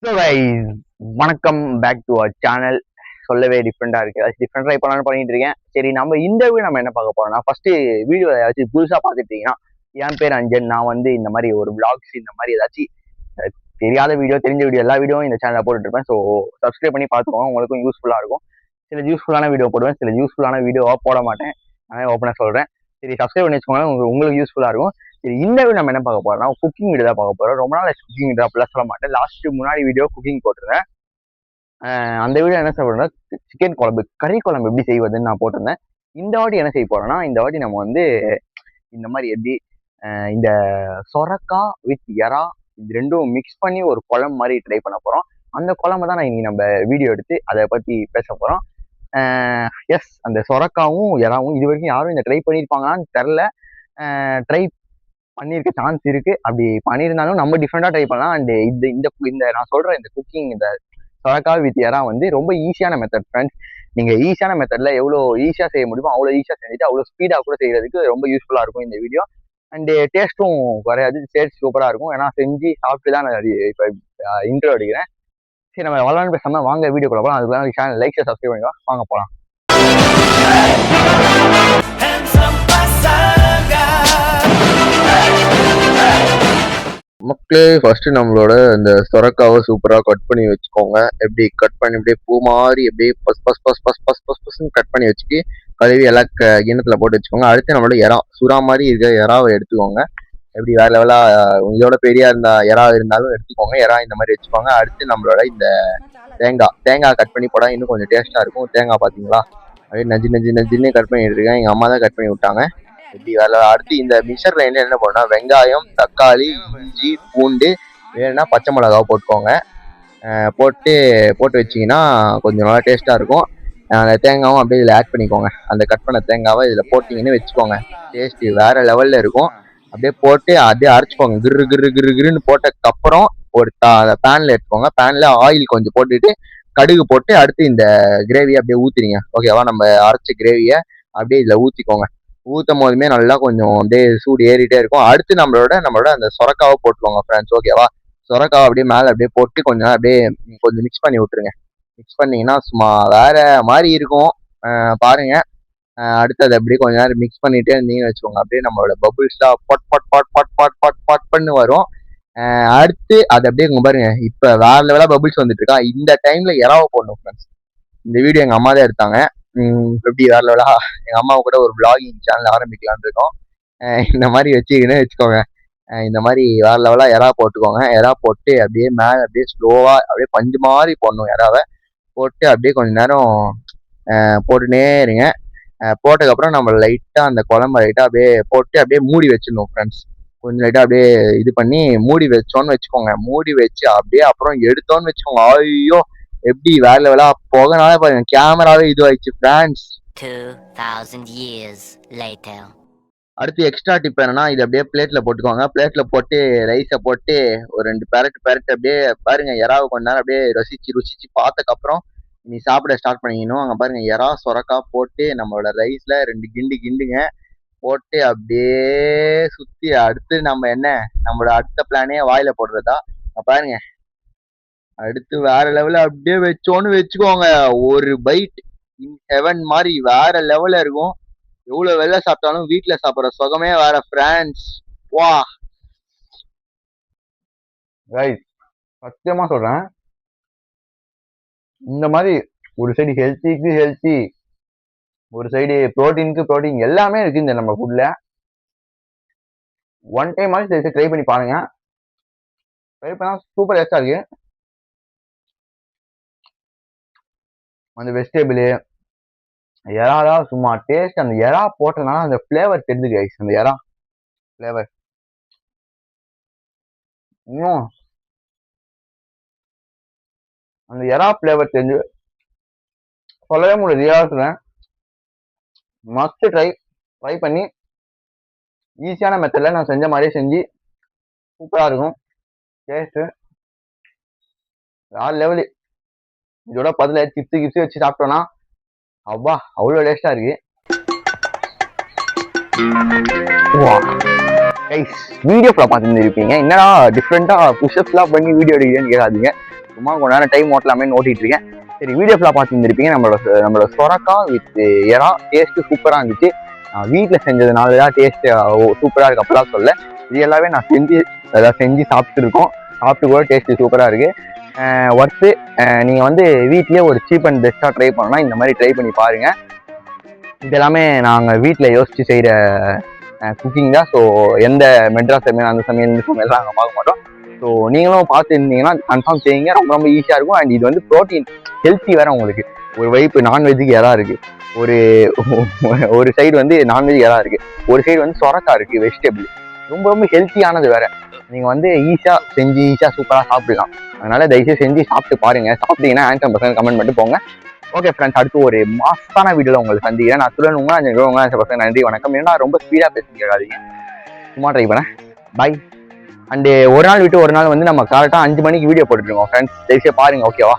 So guys, வணக்கம் back to our channel. சொல்லவே டிஃப்ரெண்டா இருக்கு. அது டிஃப்ரெண்ட் ட்ரை பண்ணலாம்னு பண்ணிட்டு இருக்கேன். சரி, நம்ம இந்த வீடியோ நம்ம என்ன பார்க்க போறோம்னா, ஃபர்ஸ்ட் வீடியோ ஏதாச்சும் புதுசா பார்த்துட்டீங்கன்னா, என் பேர் அஞ்சன். நான் இந்த மாதிரி ஒரு விளாக்ஸ் இந்த மாதிரி ஏதாச்சும் தெரியாத வீடியோ, தெரிஞ்ச வீடியோ எல்லா வீடியோவும் இந்த சேனல்ல போட்டுட்டு இருப்பேன். ஸோ சப்ஸ்கிரைப் பண்ணி பார்த்துக்கோங்க, உங்களுக்கும் யூஸ்ஃபுல்லா இருக்கும். சில யூஸ்ஃபுல்லான வீடியோ போடுவேன், சில யூஸ்ஃபுல்லான வீடியோவா போட மாட்டேன். நான் ஓப்பனா சொல்றேன். சரி, சப்ஸ்கிரைப் பண்ணி வச்சுக்கோங்க, உங்களுக்கு யூஸ்ஃபுல்லா இருக்கும். சரி, இந்த வீடியோ நம்ம என்ன பார்க்க போறோம்னா, குக்கிங் வீடியோ தான் பார்க்க போறோம். ரொம்ப நாள் குக்கிங் வீடியோ அப்படிலாம் சொல்ல மாட்டேன். லாஸ்ட் முன்னாடி வீடியோ குக்கிங் போட்டிருந்தேன். அந்த வீடியோ என்ன சொல்றேன்னா, சிக்கன் குழம்பு, கறி குழம்பு எப்படி செய்வதுன்னு நான் போட்டிருந்தேன். இந்த வாட்டி என்ன செய்ய போறோம்னா, இந்த வாட்டி நம்ம இந்த மாதிரி எப்படி இந்த சொரக்கா வித் எறா இது ரெண்டும் மிக்ஸ் பண்ணி ஒரு குழம்பு மாதிரி ட்ரை பண்ண போறோம். அந்த குழம்பு தான் நான் இன்னைக்கு நம்ம வீடியோ எடுத்து அதை பத்தி பேச போறோம். எஸ், அந்த சொரக்காவும் எறாவும் இது வரைக்கும் யாரும் இந்த ட்ரை பண்ணியிருப்பாங்களான்னு தெரில. ட்ரை பண்ணியிருக்க சான்ஸ் இருக்கு. அப்படி பண்ணியிருந்தாலும் நம்ம டிஃப்ரெண்டா ட்ரை பண்ணலாம். அண்ட் இந்த இந்த இந்த நான் சொல்ற இந்த குக்கிங், இந்த சொரக்கா வித் எறா ரொம்ப ஈஸியான மெத்தட் ஃப்ரெண்ட்ஸ். நீங்க ஈஸியான மெத்தட்ல எவ்வளோ ஈஸியா செய்ய முடியுமோ அவ்வளோ ஈஸியா செஞ்சுட்டு அவ்வளோ ஸ்பீடா கூட செய்யறதுக்கு ரொம்ப யூஸ்ஃபுல்லா இருக்கும் இந்த வீடியோ. அண்ட் டேஸ்ட்டும் குறையாது, டேஸ்ட் சூப்பரா இருக்கும். ஏன்னா செஞ்சு சாப்பிட்டு தான் நான் இப்போ இன்ட்ரோ அடிக்கிறேன். சரி, நம்ம வளர்ந்து பேசாம வாங்க வீடியோ போகலாம். அதுக்கு சேனல் லைக் சப்ஸ்கிரைப் பண்ணிக்கலாம். வாங்க போகலாம். மக்களே, ஃபர்ஸ்ட் நம்மளோட இந்த சொரக்காவை சூப்பரா கட் பண்ணி வச்சுக்கோங்க. எப்படி கட் பண்ணி அப்படியே பூ மாதிரி அப்படியே bus bus bus bus bus bus bus cut பண்ணி வச்சுக்கி கழுவி எல்லாம் கிண்ணத்துல போட்டு வச்சுக்கோங்க. அடுத்து நம்மளோட எறா, சுறா மாதிரி இருக்க எறாவை எடுத்துக்கோங்க. எப்படி வேற லெவலா இதோட பெரியா இருந்தா எறா இருந்தாலும் எடுத்துக்கோங்க. எறா இந்த மாதிரி வச்சுக்கோங்க. அடுத்து நம்மளோட இந்த தேங்காய் கட் பண்ணி போட இன்னும் கொஞ்சம் டேஸ்டா இருக்கும். தேங்காய் பாத்தீங்களா, அப்படியே நஞ்சு நஞ்சு நஞ்சுன்னு கட் பண்ணி இருக்கேன். எங்க அம்மா தான் கட் பண்ணி விட்டாங்க. எப்படி வேலை. அடுத்து இந்த மிக்சர்ல என்ன பண்ணா, வெங்காயம், தக்காளி, இஞ்சி, பூண்டு, வேணும்னா பச்சை மிளகாவை போட்டுக்கோங்க. போட்டு வச்சிங்கன்னா கொஞ்சம் நல்லா டேஸ்ட்டாக இருக்கும். அந்த தேங்காவும் அப்படியே இதில் ஆட் பண்ணிக்கோங்க. அந்த கட் பண்ண தேங்காவை இதில் போட்டிங்கன்னு வச்சுக்கோங்க, டேஸ்ட்டு வேறு லெவலில் இருக்கும். அப்படியே போட்டு அப்படியே அரைச்சிக்கோங்க. கிரு கிரு கிரு கிருன்னு போட்டதுக்கப்புறம் ஒரு பேனில் எடுத்துக்கோங்க. பேனில் ஆயில் கொஞ்சம் போட்டுட்டு கடுகு போட்டு அடுத்து இந்த கிரேவியை அப்படியே ஊற்றிடுங்க. ஓகேவா, நம்ம அரைச்ச கிரேவியை அப்படியே இதில் ஊற்றிக்கோங்க. ஊற்றும் போதுமே நல்லா கொஞ்சம் அப்படியே சூடு ஏறிட்டே இருக்கும். அடுத்து நம்மளோட அந்த சொரக்காவை போட்டுக்கோங்க ஃப்ரெண்ட்ஸ். ஓகேவா, சொரக்காவை அப்படியே மேலே அப்படியே போட்டு கொஞ்சம் அப்படியே கொஞ்சம் மிக்ஸ் பண்ணி விட்டுருங்க. மிக்ஸ் பண்ணீங்கன்னா சும்மா வேற மாதிரி இருக்கும். பாருங்க. அடுத்து அதை அப்படியே கொஞ்ச நேரம் மிக்ஸ் பண்ணிட்டே இருந்தீங்கன்னு வச்சுக்கோங்க, அப்படியே நம்மளோட பபுள்ஸ்லாம் பட் பட் பட் பட் பட் பட் பட் பட்னு வரும். அடுத்து அது அப்படியே பாருங்க, இப்போ வேற லெவலா பபுள்ஸ் வந்துட்டு இருக்கா. இந்த டைம்ல எறாவை போடணும் ஃப்ரெண்ட்ஸ். இந்த வீடியோ எங்க அம்மா தான் எடுத்தாங்க. எப்படி வேற லெவலா எங்க அம்மாவை கூட ஒரு பிளாகிங் சேனல் ஆரம்பிக்கலான்னு இருக்கோம். இந்த மாதிரி வச்சுக்கோங்க. இந்த மாதிரி வேற லெவலா எறா போட்டுக்கோங்க. எறா போட்டு அப்படியே மேலே அப்படியே ஸ்லோவா அப்படியே பஞ்சு மாதிரி போடணும். எறாவை போட்டு அப்படியே கொஞ்ச நேரம் போட்டுனே இருங்க. போட்டதுக்கப்புறம் நம்ம லைட்டா அந்த குழம்பு லைட்டா அப்படியே போட்டு அப்படியே மூடி வச்சிடணும் ஃப்ரெண்ட்ஸ். கொஞ்சம் லைட்டா அப்படியே இது பண்ணி மூடி வச்சோன்னு வச்சுக்கோங்க. மூடி வச்சு அப்படியே அப்புறம் எடுத்தோன்னு வச்சுக்கோங்க. ஐயோ, எப்படி வேற லெவலா போகனால பாருங்க, கேமராவே இதுவாயிடுச்சு ஃப்ரெண்ட்ஸ். 2000 years later. அடுத்து எக்ஸ்ட்ரா டிப் என்னன்னா, இது அப்படியே பிளேட்ல போட்டுக்கோங்க. பிளேட்ல போட்டு ரைஸை போட்டு ஒரு 2 பெரட்டு அப்படியே பாருங்க. எறாவை கொஞ்ச நேரம் அப்படியே ருசிச்சு பார்த்ததுக்கப்புறம் நீ சாப்பிட ஸ்டார்ட் பண்ணிக்கணும். அங்க பாருங்க, எறா சொரக்கா போட்டு நம்மளோட ரைஸ்ல 2 கிண்டுங்க போட்டு அப்படியே சுத்தி அடுத்து நம்மளோட அடுத்த பிளானே வாயில போடுறதா. பாருங்க, அடுத்து வேற லெவல்ல அப்படியே வச்சோன்னு வச்சுக்கோங்க, ஒரு பைட் இன் ஹெவன் மாதிரி வேற லெவல்ல இருக்கும். எவ்வளவு வெளில சாப்பிட்டாலும் வீட்டுல சாப்பிடுற சுகமே வேற ஃப்ரெண்ட்ஸ். வா ரைட், சத்தியமா சொல்றேன், இந்த மாதிரி ஒரு சைடு ஹெல்த்திக்கு ஹெல்த்தி, ஒரு சைடு ப்ரோட்டீனுக்கு ப்ரோட்டீன், எல்லாமே இருக்கு இந்த நம்ம ஃபுட்ல. ஒன் டைம் மாதிரி ட்ரை பண்ணி பாருங்க. ட்ரை பண்ணா சூப்பர் டேஸ்டா இருக்கு. அந்த வெஜிடபிள் எறாலா சும்மா டேஸ்ட். அந்த எறா போட்டனா அந்த ஃபிளேவர் தெரிஞ்சு கைஸ். அந்த எறா ஃபிளேவர் இன்னும் அந்த எறா ஃபிளேவர் தெரிஞ்சு சொல்லவே முடியாது. ரியால்ஸ்ல மஸ்ட் ட்ரை பண்ணி ஈஸியான மெத்தட்ல நான் செஞ்ச மாதிரியே செஞ்சு சூப்பரா இருக்கும். டேஸ்ட் வேற லெவலு. இதோட பதில சிப்ஸ் வச்சு சாப்பிட்டோம்னா அவ்வா அவ்வளோ டேஸ்டா இருக்கு. வீடியோ ஃபுல்லாக பார்த்துட்டு இருப்பீங்க, என்னடா டிஃப்ரெண்டா புஷ்அப்ஸ்லாம் பண்ணி வீடியோ எடுக்கிறேன்னு கேட்காதீங்க. சும்மா கொஞ்ச நேரம் டைம் ஓட்டலாமே ஓட்டிட்டு இருக்கேன். சரி வீடியோ ஃபுல்லாக பார்த்துருந்துருப்பீங்க. நம்மளோட சொரக்கா வித் எறா டேஸ்ட்டு சூப்பராக இருந்துச்சு. வீட்டில் செஞ்சதுனால தான் டேஸ்ட்டு சூப்பராக இருக்கு அப்பெல்லாம் சொல்ல. இது எல்லாமே நான் செஞ்சு சாப்பிட்டுருக்கோம். சாப்பிட்டு கூட டேஸ்ட்டு சூப்பராக இருக்குது. ஒர்த்து. நீங்கள் வந்து வீட்லேயே ஒரு சீப் அண்ட் பெஸ்ட்டாக ட்ரை பண்ணணும்னா இந்த மாதிரி ட்ரை பண்ணி பாருங்கள். இது எல்லாமே நாங்கள் வீட்டில் யோசித்து செய்கிற குக்கிங் தான். ஸோ எந்த மெட்ராஸ் சமையல் அந்த சமையல் இந்த சமையல்லாம் நாங்கள் பார்க்க மாட்டோம். ஸோ நீங்களும் பார்த்து இருந்தீங்கன்னா கன்ஃபார்ம் செய்யுங்க. ரொம்ப ரொம்ப ஈஸியாக இருக்கும். அண்ட் இது வந்து ப்ரோட்டீன் ஹெல்த்தி வேறு உங்களுக்கு. ஒரு வைப்பு நான்வெஜ்ஜுக்கு எதா இருக்குது, ஒரு சைடு வந்து நான்வெஜ் எதா இருக்குது, ஒரு சைடு வந்து சொரக்கா இருக்குது வெஜிடபிள். ரொம்ப ரொம்ப ஹெல்த்தியானது வேறு. நீங்கள் வந்து ஈஸியாக சூப்பராக சாப்பிடலாம். அதனால் தயவுசெய்து செஞ்சு சாப்பிட்டு பாருங்கள். சாப்பிட்டீங்கன்னா ஆன்சர் கமெண்ட் பண்ணிட்டு போங்க. ஓகே ஃப்ரெண்ட்ஸ், அடுத்து ஒரு மாசான வீடியோவில் உங்களுக்கு சந்திக்கிறேன். நான் சொல்லணுங்க 5 நன்றி வணக்கம். ஏன்னா ரொம்ப ஸ்பீடாக பேச கேட்காதீங்க, சும்மா ட்ரை பண்ணேன். பாய். அண்டு ஒரு நாள் விட்டு ஒரு நாள் வந்து நம்ம கரெக்டாக 5 மணிக்கு வீடியோ போட்டுருக்கோம் ஃப்ரெண்ட்ஸ். தயவுசெய்து பாருங்கள், ஓகேவா?